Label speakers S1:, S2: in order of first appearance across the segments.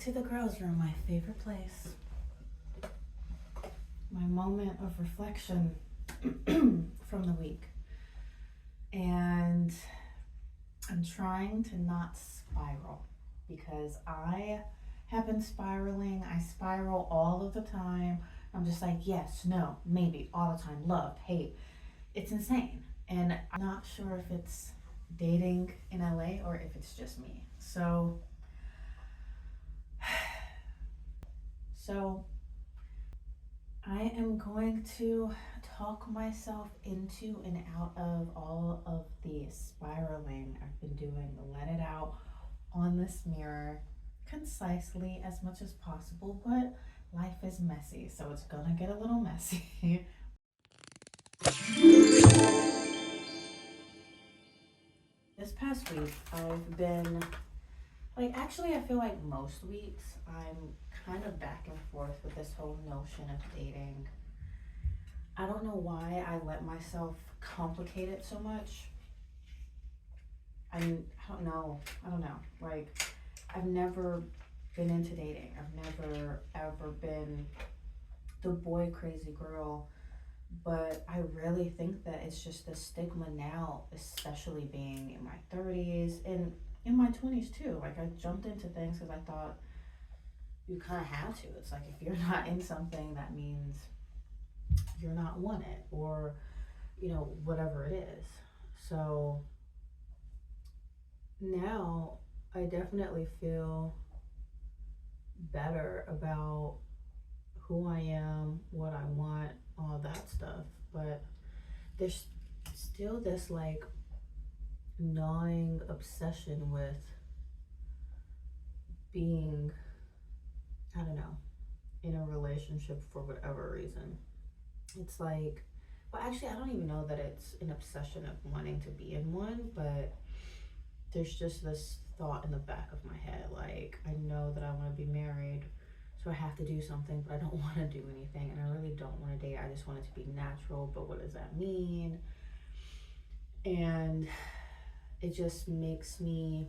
S1: to the girls' room, my favorite place. My moment of reflection from the week. And I'm trying to not spiral because I have been spiraling. I spiral all of the time. I'm just like, yes, no, maybe, all the time, love, hate. It's insane. And I'm not sure if it's dating in LA or if it's just me. So I am going to talk myself into and out of all of the spiraling I've been doing, let it out on this mirror concisely as much as possible, but life is messy, so it's gonna get a little messy. This past week, I've been actually, I feel like most weeks I'm kind of back and forth with this whole notion of dating. I don't know why I let myself complicate it so much. I don't know. Like, I've never been into dating. I've never ever been the boy crazy girl. But I really think that it's just the stigma now, especially being in my 30s and in my 20s too. Like, I jumped into things because I thought you kind of have to. It's like, if you're not in something, that means you're not wanted, or whatever it is. So now I definitely feel better about who I am, what I want, all that stuff. But there's still this like gnawing obsession with being, I don't know, in a relationship for whatever reason. It's like, well, actually, I don't even know that it's an obsession of wanting to be in one, but there's just this thought in the back of my head, like, I know that I want to be married, so I have to do something, but I don't want to do anything, and I really don't want to date. I just want it to be natural, but what does that mean? And it just makes me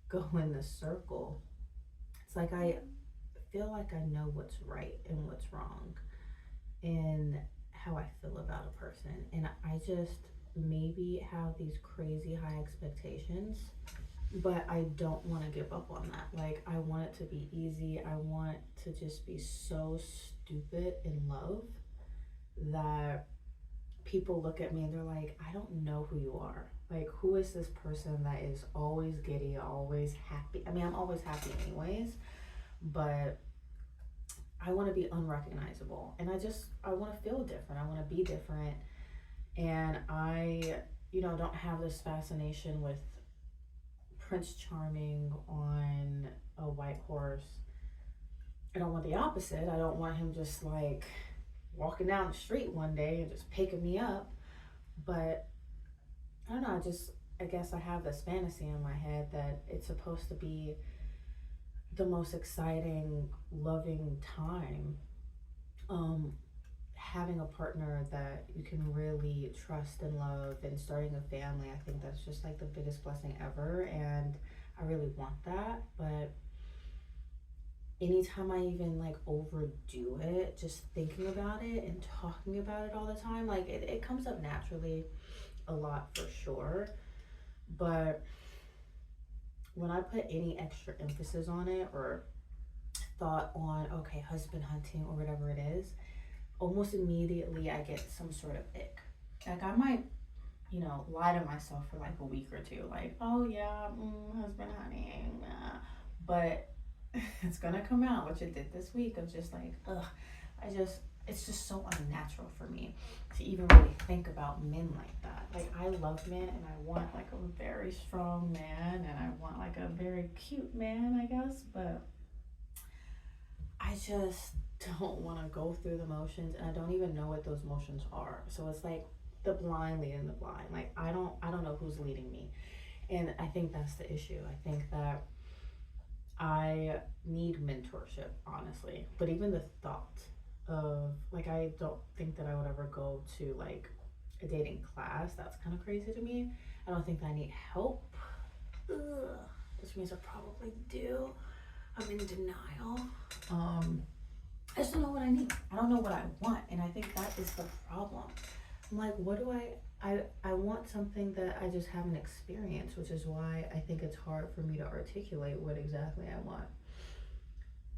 S1: go in this circle. It's like I feel like I know what's right and what's wrong and how I feel about a person, and I just maybe have these crazy high expectations, but I don't want to give up on that. Like, I want it to be easy. I want to just be so stupid in love that people look at me and they're like, I don't know who you are. Like, who is this person that is always giddy, always happy? I mean, I'm always happy anyways, but I want to be unrecognizable, and I want to feel different. I want to be different, and I, don't have this fascination with Prince Charming on a white horse. I don't want the opposite. I don't want him just like walking down the street one day and just picking me up. But I don't know. I guess I have this fantasy in my head that it's supposed to be the most exciting, loving time. Having a partner that you can really trust and love, and starting a family, I think that's just like the biggest blessing ever, and I really want that. But anytime I even like overdo it, just thinking about it and talking about it all the time, like it comes up naturally a lot for sure. But when I put any extra emphasis on it or thought on, okay, husband hunting or whatever it is, almost immediately I get some sort of ick. Like, I might, lie to myself for like a week or two, like, oh yeah, husband hunting, but it's gonna come out, which it did this week, of just like, it's just so unnatural for me to even really think about men like that. Like, I love men, and I want like a very strong man, and I want like a very cute man, I guess, but I just don't want to go through the motions, and I don't even know what those motions are. So it's like the blind leading the blind. Like, I don't know who's leading me. And I think that's the issue. I think that I need mentorship, honestly. But even the thought of, like, I don't think that I would ever go to like a dating class. That's kind of crazy to me. I don't think that I need help. Ugh, which means I probably do. I'm in denial. I just don't know what I need. I don't know what I want, and I think that is the problem. I'm like, what do I want something that I just haven't experienced, which is why I think it's hard for me to articulate what exactly I want.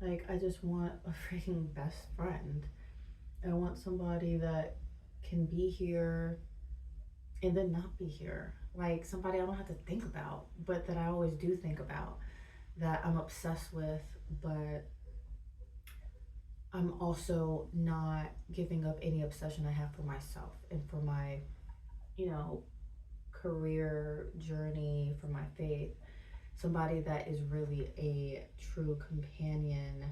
S1: Like, I just want a freaking best friend. I want somebody that can be here and then not be here. Like, somebody I don't have to think about, but that I always do think about, that I'm obsessed with, but I'm also not giving up any obsession I have for myself and for my, you know, career journey, for my faith. Somebody that is really a true companion,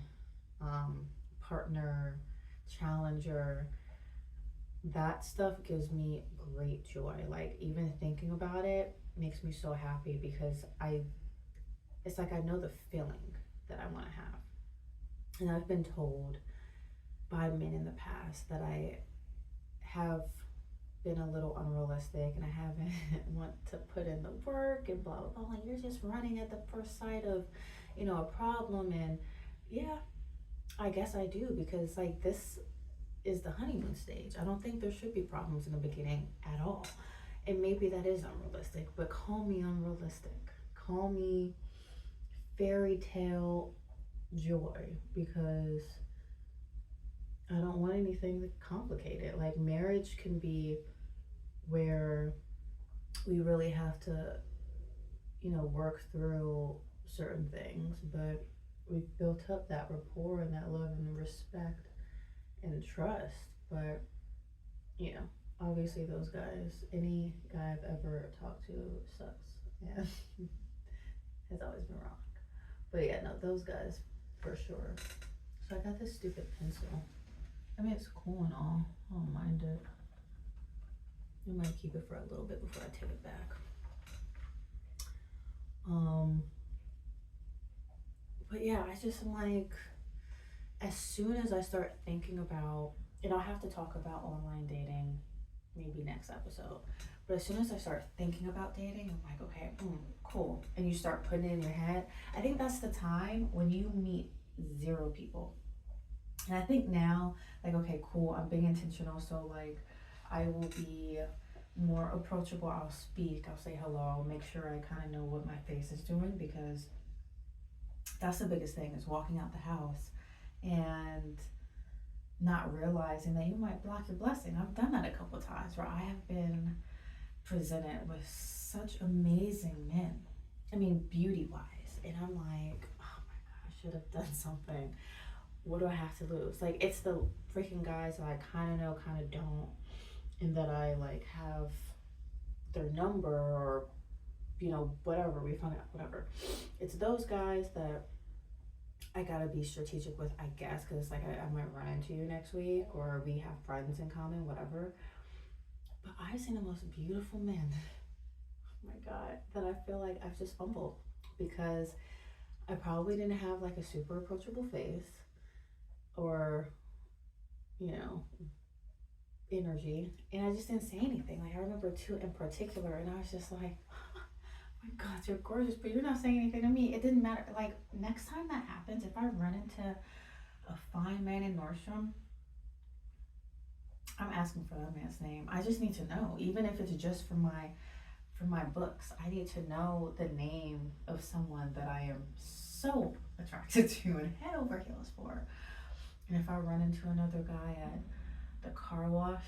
S1: um, partner, challenger. That stuff gives me great joy. Like, even thinking about it makes me so happy because it's like I know the feeling that I want to have. And I've been told by men in the past that I have been a little unrealistic and I haven't want to put in the work and blah blah blah. Like, you're just running at the first sight of, a problem. And yeah, I guess I do, because like this is the honeymoon stage. I don't think there should be problems in the beginning at all. And maybe that is unrealistic, but call me unrealistic. Call me fairy tale joy, because I don't want anything complicated. Like, marriage can be where we really have to, work through certain things, but we've built up that rapport and that love and respect and trust. But, you know, obviously those guys, any guy I've ever talked to sucks. Yeah. Has always been wrong. But yeah, no, those guys for sure. So I got this stupid pencil. I mean, it's cool and all. I don't mind it. I might keep it for a little bit before I take it back. But yeah, I just am like, as soon as I start thinking about, and I'll have to talk about online dating maybe next episode. But as soon as I start thinking about dating, I'm like, okay, cool. And you start putting it in your head. I think that's the time when you meet zero people. And I think now, like, okay, cool, I'm being intentional. So, like, I will be more approachable. I'll speak, I'll say hello, I'll make sure I kind of know what my face is doing, because that's the biggest thing, is walking out the house and not realizing that you might block your blessing. I've done that a couple of times where I have been presented with such amazing men. I mean, beauty wise. And I'm like, oh my God, I should have done something. What do I have to lose? Like, it's the freaking guys that I kind of know, kind of don't, and that I like have their number, or, whatever, we found out, whatever. It's those guys that I gotta be strategic with, I guess, because it's like I might run into you next week, or we have friends in common, whatever. But I've seen the most beautiful men, oh my God, that I feel like I've just fumbled, because I probably didn't have like a super approachable face, or, you know, energy, and I just didn't say anything. Like, I remember two in particular, and I was just like, oh my God, you're gorgeous, but you're not saying anything to me. It didn't matter. Like, next time that happens, if I run into a fine man in Nordstrom, I'm asking for that man's name. I just need to know, even if it's just for my books. I need to know the name of someone that I am so attracted to and head over heels for. And if I run into another guy at the car wash,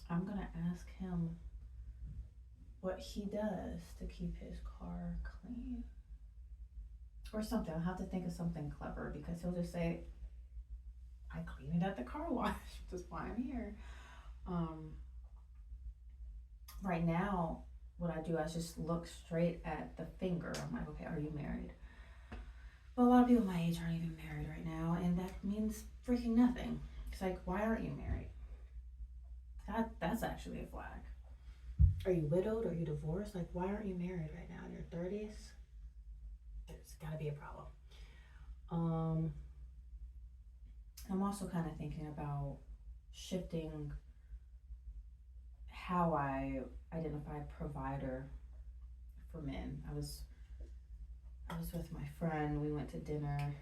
S1: I'm gonna ask him what he does to keep his car clean, or something. I'll have to think of something clever, because he'll just say, I clean it at the car wash. That's why I'm here. Right now, what I do, I just look straight at the finger. I'm like, okay, are you married? But a lot of people my age aren't even married right now, and that means freaking nothing. It's like, why aren't you married? That's actually a flag. Are you widowed? Are you divorced? Like, why aren't you married right now in your 30s? There's gotta be a problem. I'm also kind of thinking about shifting how I identify provider for men. I was I was with my friend. We went to dinner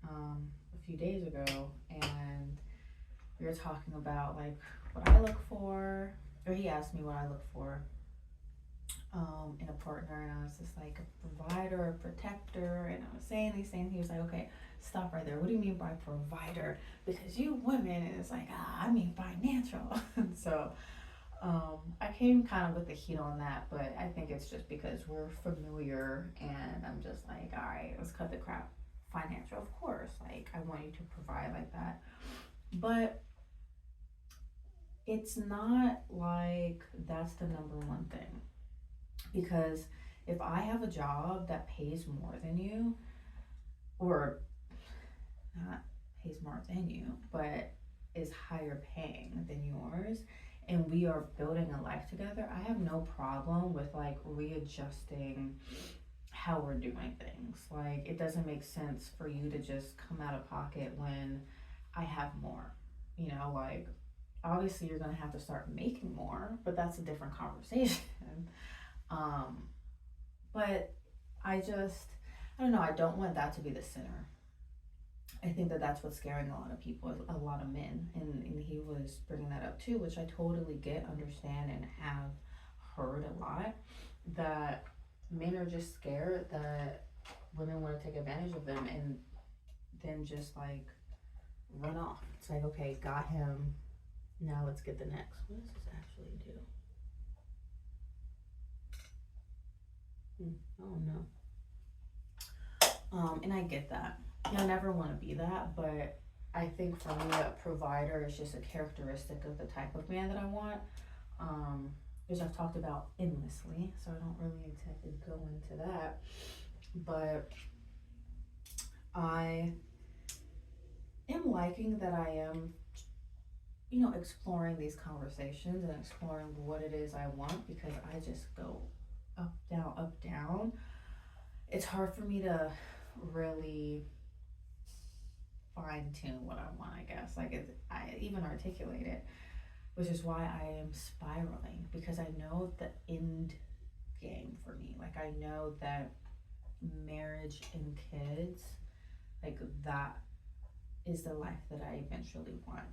S1: a few days ago, and we were talking about like what I look for, or he asked me what I look for in a partner, and I was just like a provider, a protector, and I was saying these things. He was like, "Okay, stop right there. What do you mean by provider? Because you women," and it's like, I mean financial. And so I came kind of with the heat on that, but I think it's just because we're familiar, and I'm just like, all right, let's cut the crap. Financial, of course. Like, I want you to provide like that. But it's not like that's the number one thing. Because if I have a job that pays more than you, or not pays more than you, but is higher paying than yours, and we are building a life together, I have no problem with like readjusting how we're doing things. Like, it doesn't make sense for you to just come out of pocket when I have more. Like, obviously you're gonna have to start making more, but that's a different conversation. um, but I don't know, I don't want that to be the center. I think that that's what's scaring a lot of people, a lot of men, and he was bringing that up too, which I totally get, understand, and have heard a lot. That men are just scared that women want to take advantage of them and then just like run off. It's like, okay, got him. Now let's get the next. What does this actually do? I don't know. And I get that. I never want to be that, but I think for me, a provider is just a characteristic of the type of man that I want, which I've talked about endlessly, so I don't really exactly go into that. But I am liking that I am, exploring these conversations and exploring what it is I want, because I just go up, down, up, down. It's hard for me to really fine tune what I want, I guess. Like, I even articulate it, which is why I am spiraling, because I know the end game for me. Like, I know that marriage and kids, like, that is the life that I eventually want.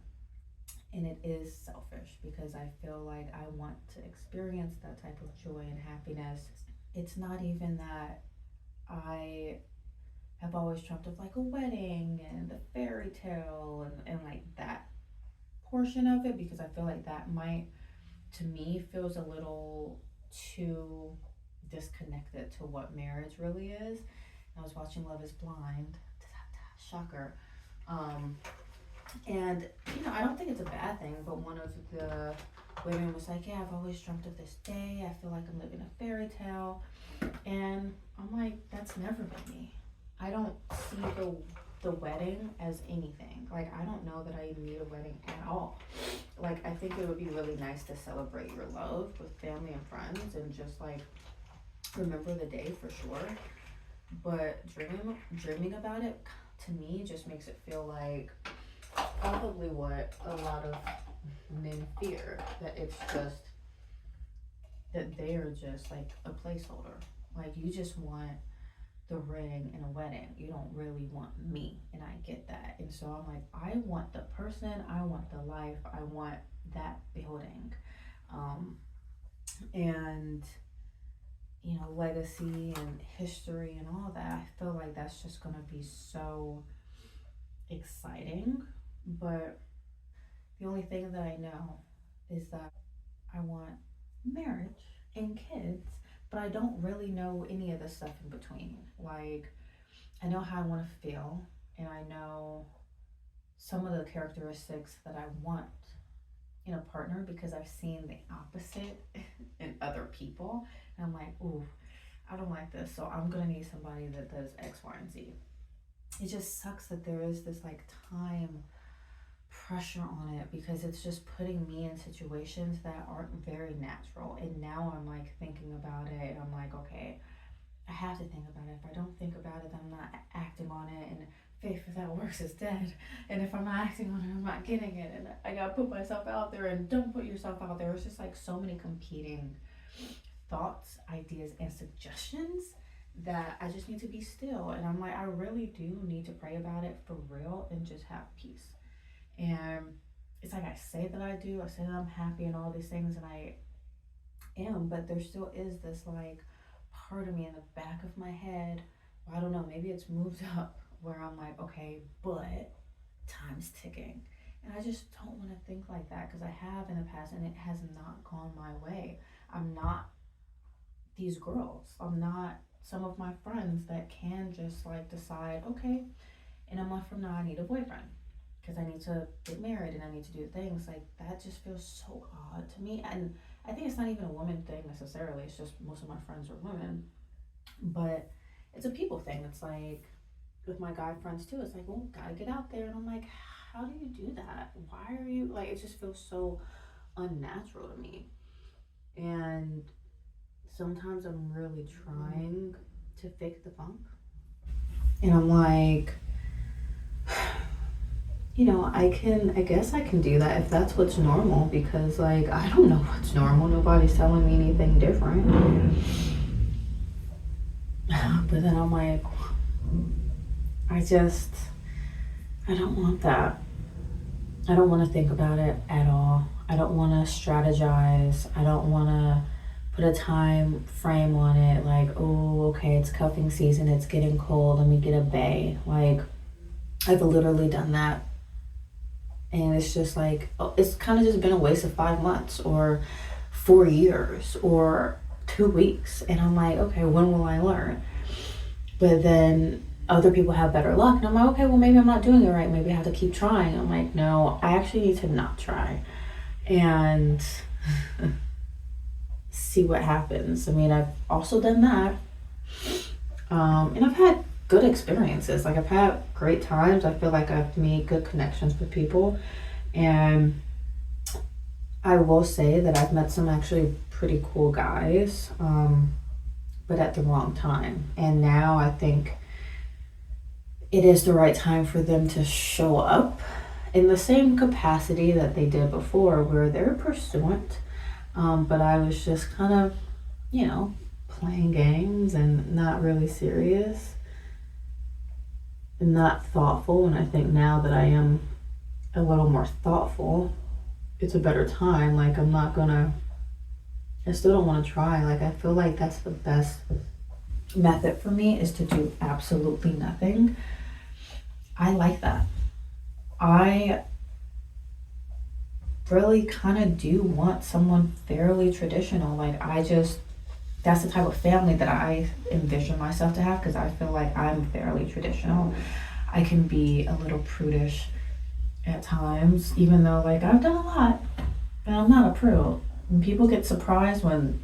S1: And it is selfish because I feel like I want to experience that type of joy and happiness. It's not even that I have always dreamt of like a wedding and the fairy tale and like that portion of it, because I feel like that might, to me, feels a little too disconnected to what marriage really is. I was watching Love is Blind, shocker. Um, and I don't think it's a bad thing, but one of the women was like, "Yeah, I've always dreamt of this day. I feel like I'm living a fairy tale." And I'm like, that's never been me. I don't see the wedding as anything. Like, I don't know that I even need a wedding at all. Like, I think it would be really nice to celebrate your love with family and friends and just like remember the day for sure. But dreaming about it, to me, just makes it feel like probably what a lot of men fear, that it's just that they're just like a placeholder. Like, you just want the ring in a wedding. You don't really want me, and I get that. And so I'm like, I want the person, I want the life, I want that building. And legacy and history and all that. I feel like that's just gonna be so exciting. But the only thing that I know is that I want marriage and kids, but I don't really know any of the stuff in between. Like, I know how I want to feel, and I know some of the characteristics that I want in a partner because I've seen the opposite in other people. And I'm like, ooh, I don't like this, so I'm gonna need somebody that does X, Y, and Z. It just sucks that there is this like time pressure on it, because it's just putting me in situations that aren't very natural. And now I'm like thinking about it, and I'm like, okay, I have to think about it. If I don't think about it, I'm not acting on it, and faith without works is dead. And if I'm not acting on it, I'm not getting it, and I gotta put myself out there, and don't put yourself out there. It's just like so many competing thoughts, ideas, and suggestions that I just need to be still. And I'm like, I really do need to pray about it for real and just have peace. And it's like I say that I do, I say that I'm happy and all these things, and I am, but there still is this like part of me in the back of my head. Well, I don't know, maybe it's moved up where I'm like, okay, but time's ticking. And I just don't want to think like that because I have in the past and it has not gone my way. I'm not these girls. I'm not some of my friends that can just like decide, okay, in a month from now, I need a boyfriend because I need to get married and I need to do things. Like, that just feels so odd to me. And I think it's not even a woman thing necessarily, it's just most of my friends are women. But it's a people thing. It's like with my guy friends too, it's like, well, gotta get out there. And I'm like, how do you do that? Why are you like, it just feels so unnatural to me. And sometimes I'm really trying to fake the funk. And I'm like, I guess I can do that if that's what's normal because, like, I don't know what's normal. Nobody's telling me anything different. But then I'm like, I just, I don't want that. I don't want to think about it at all. I don't want to strategize. I don't want to put a time frame on it. Like, oh, okay, it's cuffing season. It's getting cold. Let me get a bay. Like, I've literally done that, and it's just like, oh, it's kind of just been a waste of 5 months or 4 years or 2 weeks. And I'm like, okay, when will I learn? But then other people have better luck, and I'm like, okay, well, maybe I'm not doing it right. Maybe I have to keep trying. I'm like, no, I actually need to not try and see what happens. I mean, I've also done that. And I've had good experiences. Like, I've had great times. I feel like I've made good connections with people. And I will say that I've met some actually pretty cool guys, but at the wrong time. And now I think it is the right time for them to show up in the same capacity that they did before, where they're pursuant. But I was just kind of, playing games and not really serious and not thoughtful. And I think now that I am a little more thoughtful, it's a better time. Like, I still don't want to try. Like, I feel like that's the best method for me is to do absolutely nothing. I like that. I really kind of do want someone fairly traditional. Like, that's the type of family that I envision myself to have because I feel like I'm fairly traditional. I can be a little prudish at times, even though, like, I've done a lot, and I'm not a prude. And people get surprised when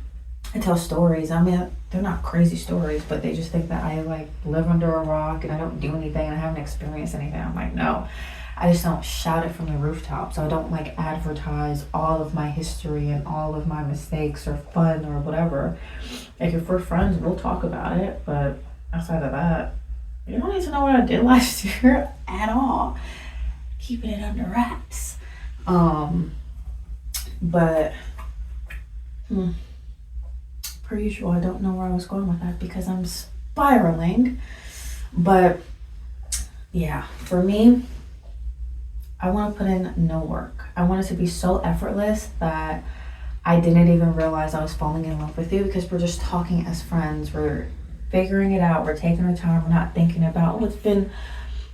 S1: I tell stories. I mean, they're not crazy stories, but they just think that I, like, live under a rock and I don't do anything and I haven't experienced anything. I'm like, no. I just don't shout it from the rooftops. I don't, like, advertise all of my history and all of my mistakes or fun or whatever. Like, if we're friends, we'll talk about it, but outside of that, you don't need to know what I did last year at all. Keeping it under wraps. But per usual, I don't know where I was going with that because I'm spiraling. But yeah, for me, I want to put in no work. I want it to be so effortless that I didn't even realize I was falling in love with you because we're just talking as friends. We're figuring it out. We're taking our time. We're not thinking about, oh, it's been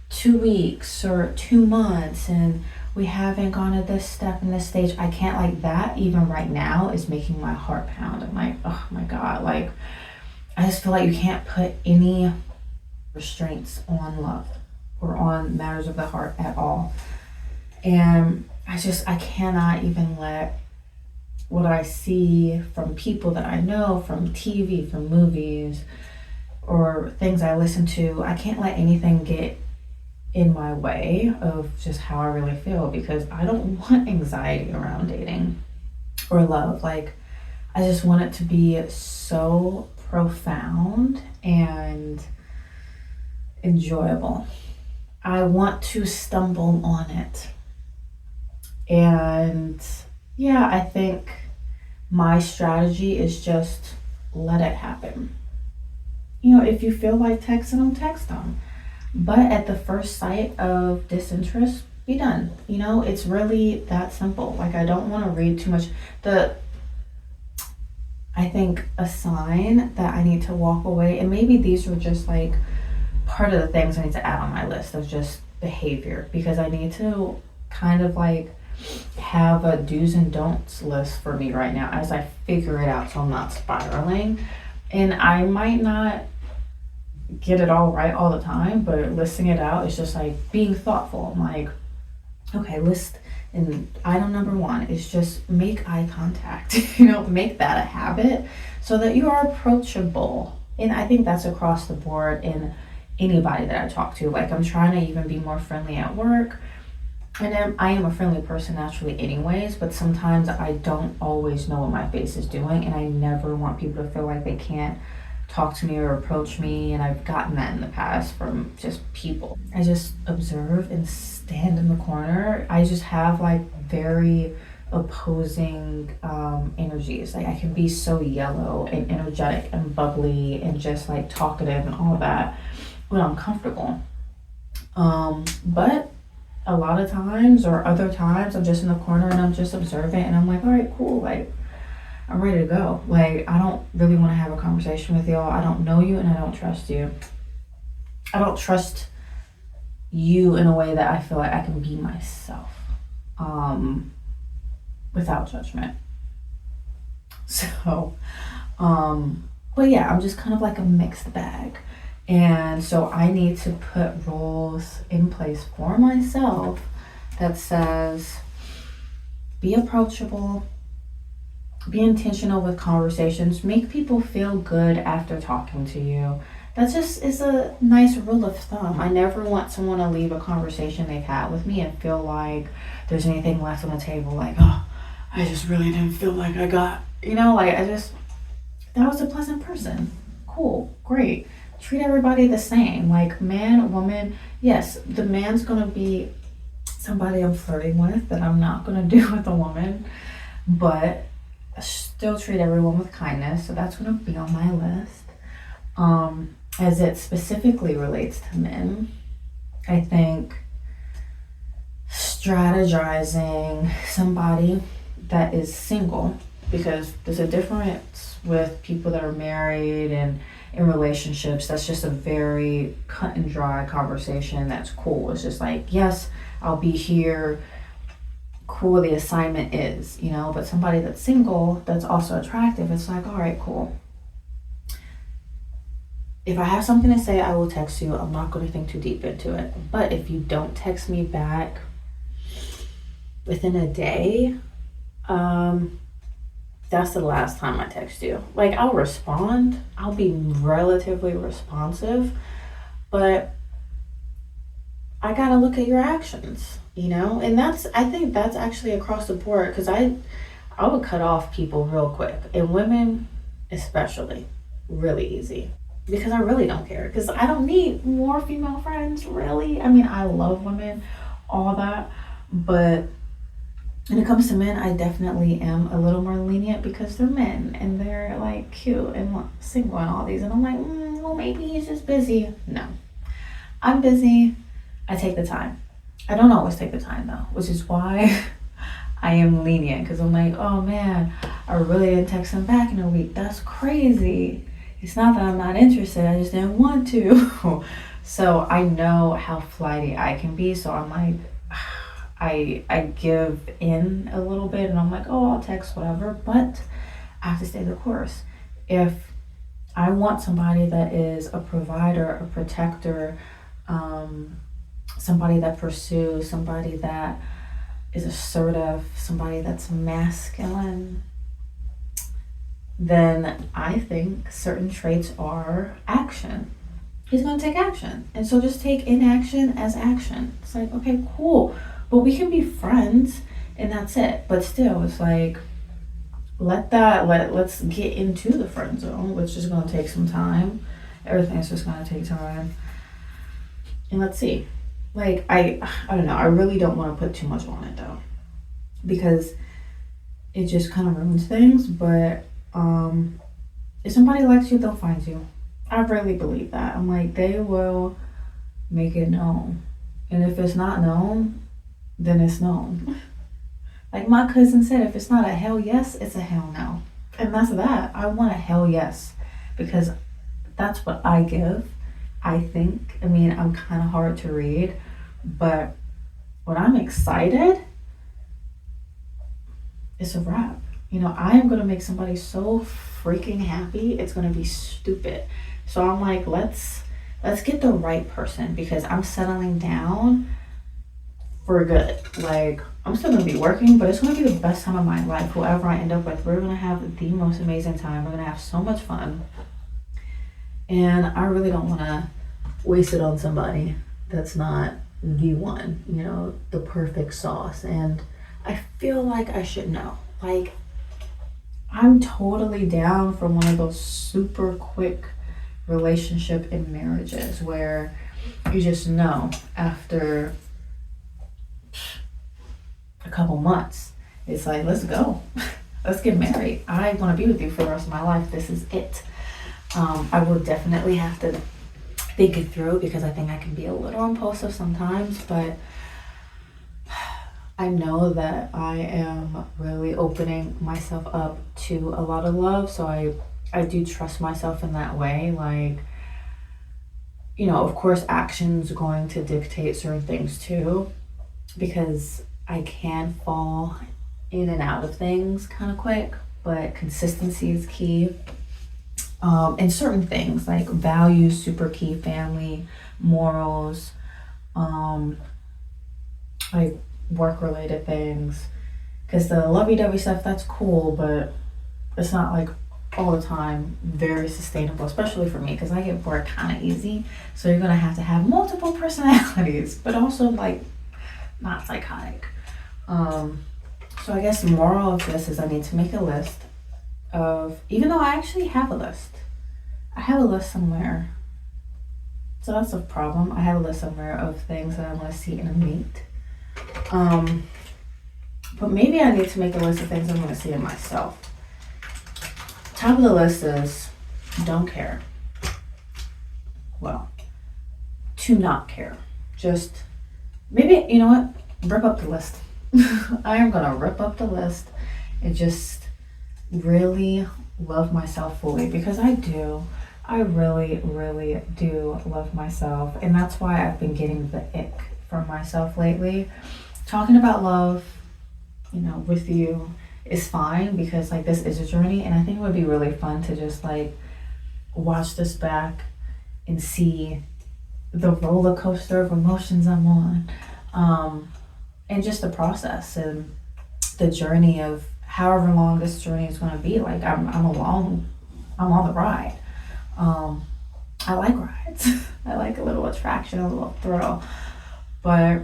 S1: 2 weeks or 2 months and we haven't gone to this step in this stage. I can't, like, that even right now is making my heart pound. I'm like, oh my God. Like, I just feel like you can't put any restraints on love or on matters of the heart at all. And I cannot even let what I see from people that I know, from TV, from movies, or things I listen to, I can't let anything get in my way of just how I really feel because I don't want anxiety around dating or love. Like, I just want it to be so profound and enjoyable. I want to stumble on it. And yeah, I think my strategy is just let it happen. if you feel like texting them, text them. But at the first sight of disinterest, be done. It's really that simple. Like, I don't want to read too much. The I think a sign that I need to walk away, and maybe these were just like part of the things I need to add on my list of just behavior, because I need to kind of like have a do's and don'ts list for me right now as I figure it out so I'm not spiraling. And I might not get it all right all the time, but listing it out is just like being thoughtful. I'm like, okay, list, and item number one is just make eye contact. Make that a habit so that you are approachable. And I think that's across the board in anybody that I talk to. Like, I'm trying to even be more friendly at work. And I am a friendly person naturally anyways, but sometimes I don't always know what my face is doing, and I never want people to feel like they can't talk to me or approach me. And I've gotten that in the past from just people. I just observe and stand in the corner. I just have like very opposing energies. Like, I can be so yellow and energetic and bubbly and just like talkative and all that when I'm comfortable. But a lot of times or other times I'm just in the corner and I'm just observant, and I'm like, all right, cool. Like, I'm ready to go. Like, I don't really want to have a conversation with y'all. I don't know you and I don't trust you. I don't trust you in a way that I feel like I can be myself without judgment. So, but yeah, I'm just kind of like a mixed bag. And so I need to put rules in place for myself that says be approachable, be intentional with conversations, make people feel good after talking to you. That just is a nice rule of thumb. I never want someone to leave a conversation they've had with me and feel like there's anything left on the table, like, oh, I just really didn't feel like I got, like, that was a pleasant person. Cool, great. Treat everybody the same. Like, man, woman, yes, the man's gonna be somebody I'm flirting with that I'm not gonna do with a woman, but still treat everyone with kindness. So that's gonna be on my list. As it specifically relates to men, I think strategizing somebody that is single, because there's a difference with people that are married and in relationships. That's just a very cut and dry conversation. That's cool. It's just like, yes, I'll be here. Cool, the assignment is, but somebody that's single, that's also attractive, it's like, all right, cool. If I have something to say, I will text you. I'm not going to think too deep into it. But if you don't text me back within a day, that's the last time I text you. Like, I'll respond. I'll be relatively responsive, but I gotta look at your actions, And I think that's actually across the board, because I would cut off people real quick, and women especially, really easy. Because I really don't care, because I don't need more female friends, really. I mean, I love women, all that, but when it comes to men, I definitely am a little more lenient because they're men and they're like cute and single and all these. And I'm like, well, maybe he's just busy. No, I'm busy. I take the time. I don't always take the time though, which is why I am lenient, because I'm like, oh man, I really didn't text him back in a week. That's crazy. It's not that I'm not interested. I just didn't want to. So I know how flighty I can be. So I'm like, I give in a little bit, and I'm like, oh, I'll text whatever, but I have to stay the course. If I want somebody that is a provider, a protector, somebody that pursues, somebody that is assertive, somebody that's masculine, then I think certain traits are action. He's gonna take action. And so just take inaction as action. It's like, okay, cool. But we can be friends and that's it. But still, it's like, let's get into the friend zone, which is gonna take some time. Everything's just gonna take time. And let's see. Like, I don't know. I really don't want to put too much on it though, because it just kind of ruins things. But if somebody likes you, they'll find you. I really believe that. I'm like, they will make it known. And if it's not known, then it's known. Like my cousin said, if it's not a hell yes, it's a hell no. And that's that. I want a hell yes because that's what I give, I think. I mean, I'm kind of hard to read, but when I'm excited, it's a wrap. You know, I am going to make somebody so freaking happy. It's going to be stupid. So I'm like, let's get the right person because I'm settling down for good. Like, I'm still gonna be working, but it's gonna be the best time of my life. Whoever I end up with, we're gonna have the most amazing time. We're gonna have so much fun. And I really don't wanna waste it on somebody that's not the one, you know, the perfect sauce. And I feel like I should know. Like, I'm totally down for one of those super quick relationship and marriages where you just know after a couple months. It's like, let's go. Let's get married. I want to be with you for the rest of my life. This is it. I will definitely have to think it through because I think I can be a little impulsive sometimes, but I know that I am really opening myself up to a lot of love. So I do trust myself in that way. Like, you know, of course, action's going to dictate certain things too, because I can fall in and out of things kind of quick, but consistency is key. And certain things like values, super key, family, morals, like work related things. Because the lovey dovey stuff, that's cool, but it's not like all the time very sustainable, especially for me because I get bored kind of easy. So you're gonna have to have multiple personalities, but also like not psychotic. So I guess the moral of this is I need to make a list of, even though I actually have a list, I have a list somewhere. So that's a problem. I have a list somewhere of things that I want to see in a mate. But maybe I need to make a list of things I want to see in myself. Top of the list is don't care. Well, to not care. Just maybe, you know what? Rip up the list. I am gonna rip up the list and just really love myself fully because I do. I really, really do love myself. And that's why I've been getting the ick from myself lately. Talking about love, you know, with you is fine because like this is a journey and I think it would be really fun to just like watch this back and see the roller coaster of emotions I'm on. And just the process and the journey of however long this journey is going to be. Like I'm alone. I'm on the ride. I like rides. I like a little attraction, a little thrill. But